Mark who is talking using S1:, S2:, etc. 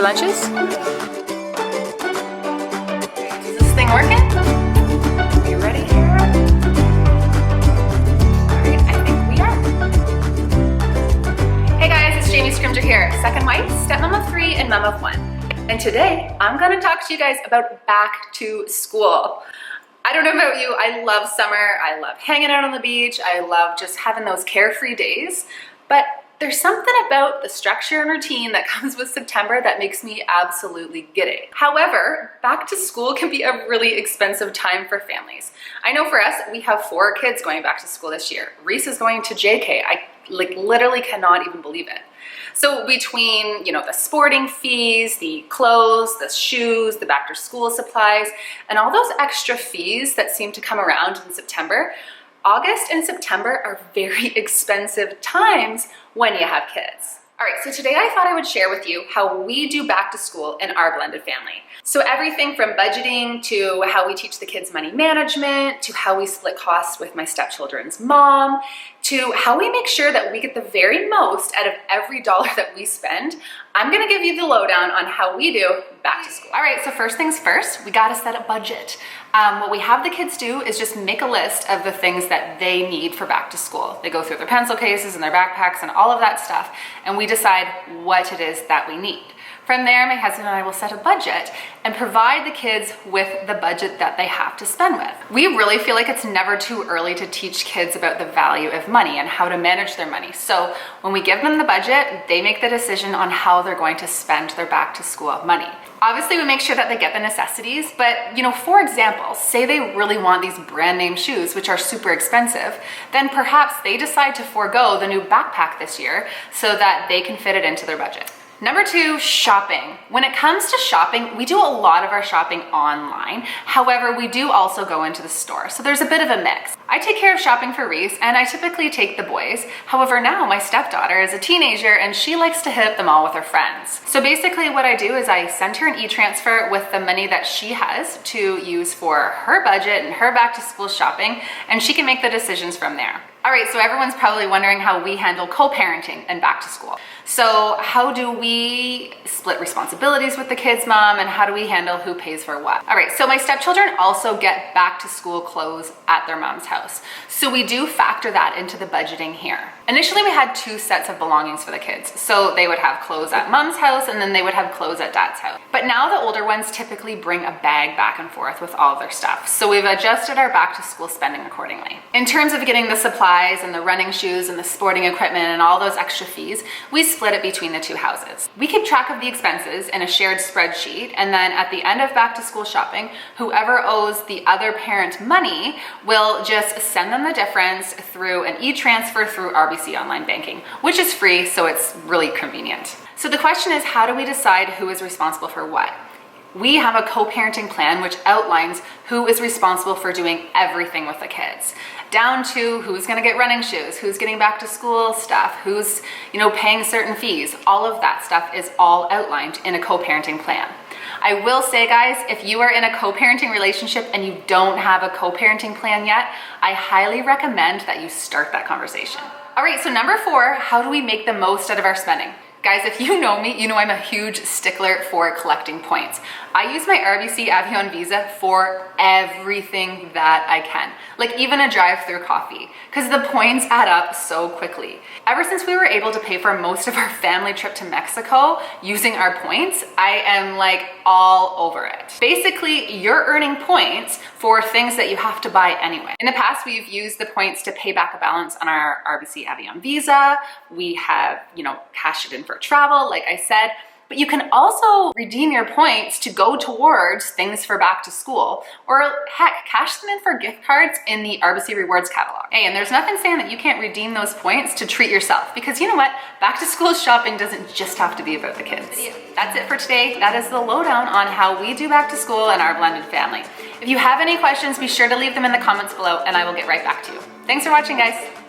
S1: lunches? Is this thing working? Are you ready here? Alright, I think we are. Hey guys, it's Scrimgeour here, second wife, stepmom of 3, and mom of 1. And today, I'm gonna talk to you guys about back to school. I don't know about you, I love summer, I love hanging out on the beach, I love just having those carefree days, but there's something about the structure and routine that comes with September that makes me absolutely giddy. However, back to school can be a really expensive time for families. I know for us, we have 4 kids going back to school this year. Reese is going to JK. I literally cannot even believe it. So between, the sporting fees, the clothes, the shoes, the back to school supplies, and all those extra fees that seem to come around in September, August and September are very expensive times when you have kids. All right, so today I thought I would share with you how we do back to school in our blended family. So everything from budgeting to how we teach the kids money management, to how we split costs with my stepchildren's mom, to how we make sure that we get the very most out of every dollar that we spend. I'm gonna give you the lowdown on how we do back to school. All right, so first things first, we gotta set a budget. What we have the kids do is just make a list of the things that they need for back to school. They go through their pencil cases and their backpacks and all of that stuff, and we decide what it is that we need. From there, my husband and I will set a budget and provide the kids with the budget that they have to spend with. We really feel like it's never too early to teach kids about the value of money and how to manage their money. So when we give them the budget, they make the decision on how they're going to spend their back to school money. Obviously, we make sure that they get the necessities, but for example, say they really want these brand name shoes, which are super expensive, then perhaps they decide to forego the new backpack this year so that they can fit it into their budget. Number 2, shopping. When it comes to shopping, we do a lot of our shopping online. However, we do also go into the store. So there's a bit of a mix. I take care of shopping for Reese and I typically take the boys. However, now my stepdaughter is a teenager and she likes to hit up the mall with her friends. So basically what I do is I send her an e-transfer with the money that she has to use for her budget and her back to school shopping, and she can make the decisions from there. All right, so everyone's probably wondering how we handle co-parenting and back to school. So how do we split responsibilities with the kids' mom, and how do we handle who pays for what? All right, so my stepchildren also get back to school clothes at their mom's house. So we do factor that into the budgeting here. Initially, we had 2 sets of belongings for the kids. So they would have clothes at mom's house and then they would have clothes at dad's house. But now the older ones typically bring a bag back and forth with all of their stuff. So we've adjusted our back to school spending accordingly. In terms of getting the supplies and the running shoes and the sporting equipment and all those extra fees, we split it between the 2 houses. We keep track of the expenses in a shared spreadsheet, and then at the end of back to school shopping, whoever owes the other parent money will just send them the difference through an e-transfer through RBC online banking, which is free, so it's really convenient. So the question is, how do we decide who is responsible for what? We have a co-parenting plan which outlines who is responsible for doing everything with the kids, down to who's gonna get running shoes, who's getting back to school stuff, who's paying certain fees. All of that stuff is all outlined in a co-parenting plan. I will say, guys, if you are in a co-parenting relationship and you don't have a co-parenting plan yet, I highly recommend that you start that conversation. All right, so number 4, how do we make the most out of our spending? Guys, if you know me, you know I'm a huge stickler for collecting points. I use my RBC Avion Visa for everything that I can, like even a drive-through coffee, because the points add up so quickly. Ever since we were able to pay for most of our family trip to Mexico using our points, I am all over it. Basically, you're earning points for things that you have to buy anyway. In the past, we've used the points to pay back a balance on our RBC Avion Visa. We have, cashed it in for travel, like I said. But you can also redeem your points to go towards things for back to school, or heck, cash them in for gift cards in the RBC Rewards catalog. Hey, and there's nothing saying that you can't redeem those points to treat yourself, because you know what? Back to school shopping doesn't just have to be about the kids. That's it for today. That is the lowdown on how we do back to school in our blended family. If you have any questions, be sure to leave them in the comments below and I will get right back to you. Thanks for watching, guys.